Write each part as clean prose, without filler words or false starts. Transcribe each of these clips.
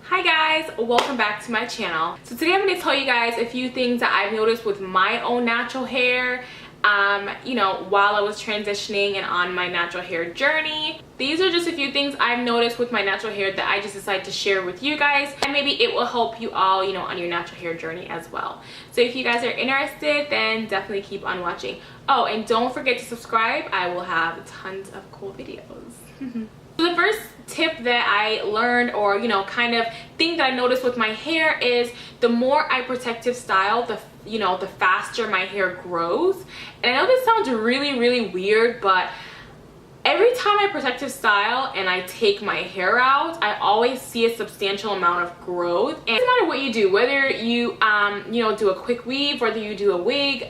Hi guys, welcome back to my channel. So today I'm going to tell you guys a few things that I've noticed with my own natural hair while I was transitioning and on my natural hair journey. These are just a few things I've noticed with my natural hair that I just decided to share with you guys, and maybe it will help you all on your natural hair journey as well. So if you guys are interested, then definitely keep on watching. Oh, and don't forget to subscribe. I will have tons of cool videos. So the first tip that I learned, or kind of thing that I noticed with my hair, is the more I protective style, the faster my hair grows. And I know this sounds really weird, but every time I protective style and I take my hair out, I always see a substantial amount of growth. And it doesn't matter what you do, whether you do a quick weave, whether you do a wig,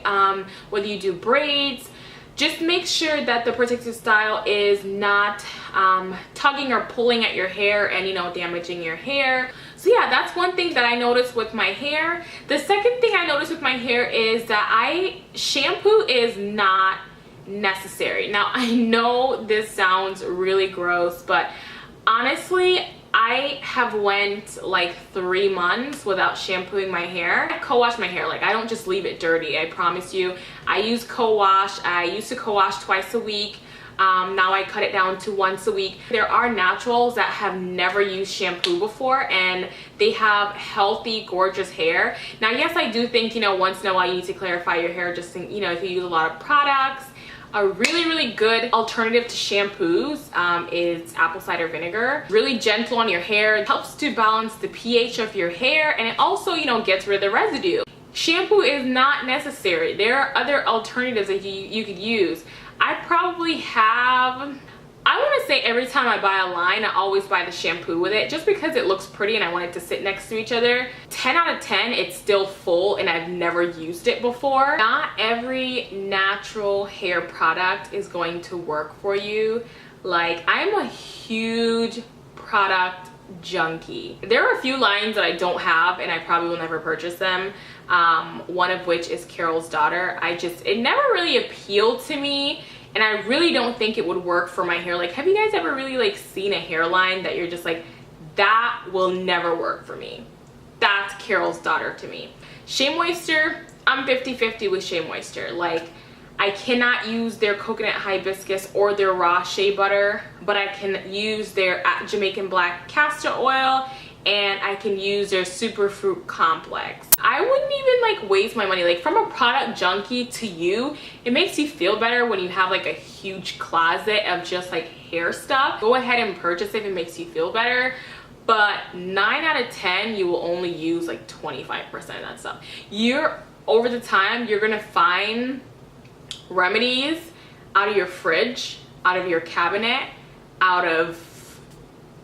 whether you do braids, just make sure that the protective style is not tugging or pulling at your hair and damaging your hair. So yeah, that's one thing that I noticed with my hair. The second thing I noticed with my hair is that shampoo is not necessary. Now I know this sounds really gross, but honestly I have went like 3 months without shampooing my hair. I co-wash my hair. Like, I don't just leave it dirty, I promise you. I use co-wash. I used to co-wash twice a week. Now I cut it down to once a week. There are naturals that have never used shampoo before and they have healthy, gorgeous hair. Now yes, I do think once in a while you need to clarify your hair, just if you use a lot of products. A really good alternative to shampoos is apple cider vinegar. Really gentle on your hair. It helps to balance the pH of your hair, and it also gets rid of the residue. Shampoo is not necessary. There are other alternatives that you could use. I probably have, I want to say every time I buy a line, I always buy the shampoo with it, just because it looks pretty and I want it to sit next to each other. 10 out of 10, it's still full and I've never used it before. Not every natural hair product is going to work for you. Like, I'm a huge product junkie. There are a few lines that I don't have and I probably will never purchase them. One of which is Carol's Daughter. It never really appealed to me. And I really don't think it would work for my hair. Like, have you guys ever really seen a hairline that you're just like, that will never work for me? That's Carol's Daughter to me. Shea Moisture, I'm 50-50 with Shea Moisture. Like, I cannot use their coconut hibiscus or their raw shea butter, but I can use their Jamaican black castor oil, and I can use their superfruit complex. I wouldn't even waste my money. Like, from a product junkie to you, it makes you feel better when you have a huge closet of just hair stuff. Go ahead and purchase it if it makes you feel better. But 9 out of 10, you will only use 25% of that stuff. Over the time, you're gonna find remedies out of your fridge, out of your cabinet, out of,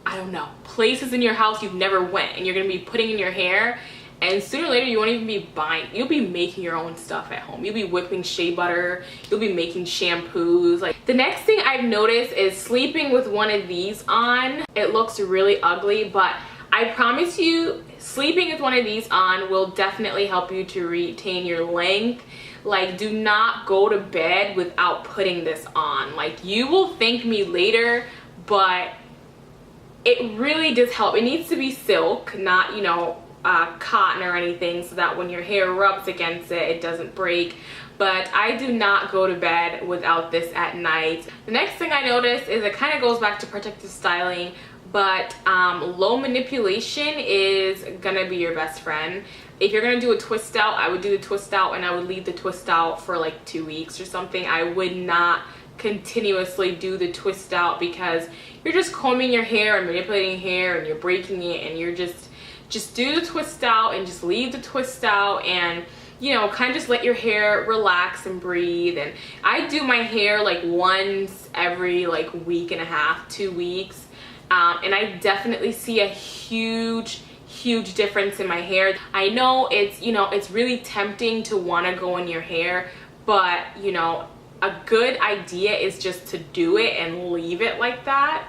I don't know, places in your house you've never went, and you're gonna be putting in your hair, and sooner or later you won't even be buying. You'll be making your own stuff at home. You'll be whipping shea butter, you'll be making shampoos. The next thing I've noticed is sleeping with one of these on. It looks really ugly, but I promise you, sleeping with one of these on will definitely help you to retain your length. Do not go to bed without putting this on. You will thank me later, but it really does help. It needs to be silk, not cotton or anything, so that when your hair rubs against it, it doesn't break. But I do not go to bed without this at night. The next thing I noticed is, it kind of goes back to protective styling, but low manipulation is gonna be your best friend. If you're gonna do a twist out, I would do the twist out and I would leave the twist out for 2 weeks or something. I would not continuously do the twist out, because you're just combing your hair and manipulating hair and you're breaking it, and you're just do the twist out and just leave the twist out, and kind of just let your hair relax and breathe. And I do my hair once every week and a half, 2 weeks, and I definitely see a huge difference in my hair. I know it's really tempting to want to go in your hair, but a good idea is just to do it and leave it like that.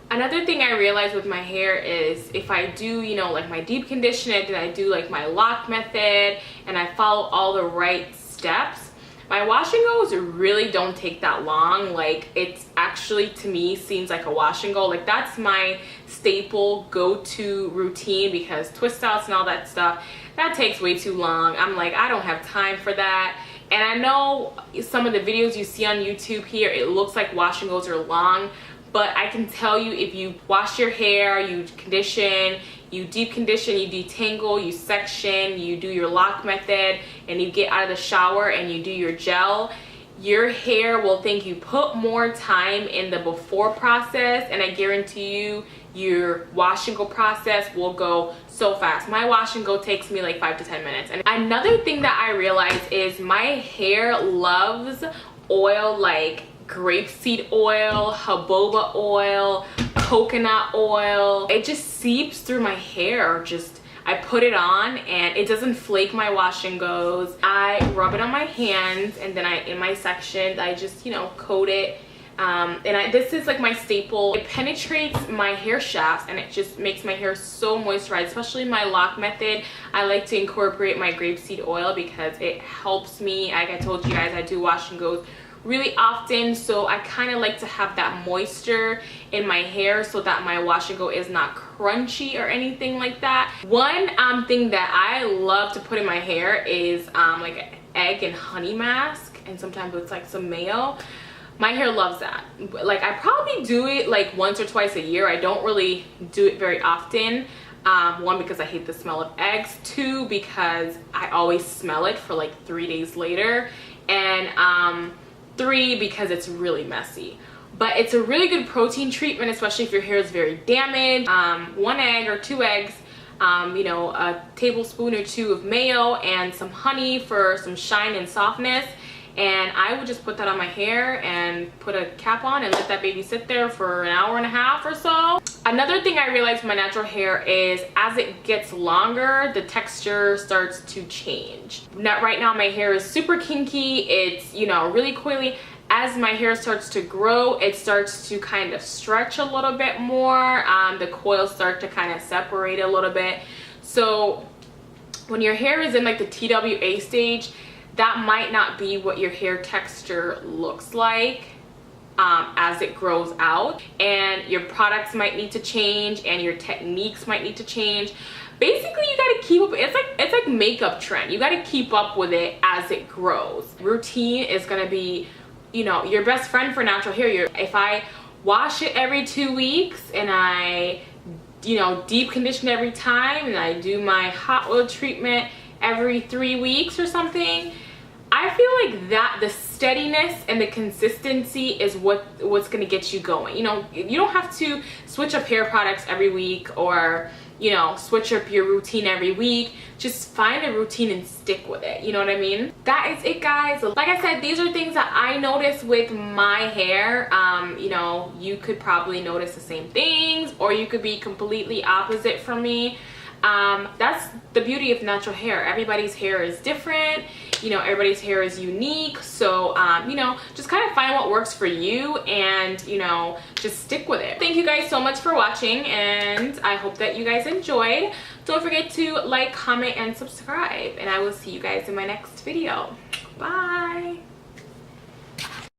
Another thing I realized with my hair is, if I do my deep condition it, and I do my lock method and I follow all the right steps, My wash and goes really don't take that long. Like, it's actually, to me, seems like a wash and go. Like, that's my staple go-to routine, because twist outs and all that stuff, that takes way too long. I'm like, I don't have time for that. And I know some of the videos you see on YouTube here, it looks like wash and goes are long, but I can tell you, if you wash your hair, you condition, you deep condition, you detangle, you section, you do your lock method, and you get out of the shower and you do your gel, your hair will think you put more time in the before process, and I guarantee you your wash and go process will go so fast. My wash and go takes me like 5 to 10 minutes. And another thing that I realized is my hair loves oil like grapeseed oil, jojoba oil, coconut oil. It just seeps through my hair. Just, I put it on and it doesn't flake my wash and goes. I rub it on my hands, and then in my section, I just, you know, coat it. This is like my staple. It penetrates my hair shafts and it just makes my hair so moisturized, especially my lock method. I like to incorporate my grapeseed oil because it helps me. Like I told you guys, I do wash and goes really often, so I kind of like to have that moisture in my hair so that my wash and go is not crunchy or anything like that. One thing that I love to put in my hair is like an egg and honey mask, and sometimes it's like some mayo. My hair loves that. Like, I probably do it like once or twice a year. I don't really do it very often. One, because I hate the smell of eggs. Two, because I always smell it for like 3 days later. And three, because it's really messy. But it's a really good protein treatment, especially if your hair is very damaged. 1 egg or 2 eggs, you know, a tablespoon or 2 of mayo, and some honey for some shine and softness. And I would just put that on my hair and put a cap on and let that baby sit there for an hour and a half or so. Another thing I realized with my natural hair is as it gets longer, the texture starts to change. Right now my hair is super kinky. It's, you know, really coily. As my hair starts to grow, it starts to kind of stretch a little bit more. The coils start to kind of separate a little bit. So when your hair is in like the TWA stage, that might not be what your hair texture looks like as it grows out, and your products might need to change and your techniques might need to change. Basically, you got to keep up. It's like makeup trend. You got to keep up with it as it grows. Routine is going to be, you know, your best friend for natural hair. If I wash it every 2 weeks and I, you know, deep condition every time, and I do my hot oil treatment every 3 weeks or something, I feel like that the steadiness and the consistency is what's going to get you going. You know, you don't have to switch up hair products every week, or, you know, switch up your routine every week. Just find a routine and stick with it. You know what I mean? That is it, guys. Like I said, these are things that I notice with my hair. You know, you could probably notice the same things, or you could be completely opposite from me. That's the beauty of natural hair. Everybody's hair is different. You know, everybody's hair is unique. So, you know, just kind of find what works for you and, you know, just stick with it. Thank you guys so much for watching, and I hope that you guys enjoyed. Don't forget to like, comment, and subscribe, and I will see you guys in my next video. Bye.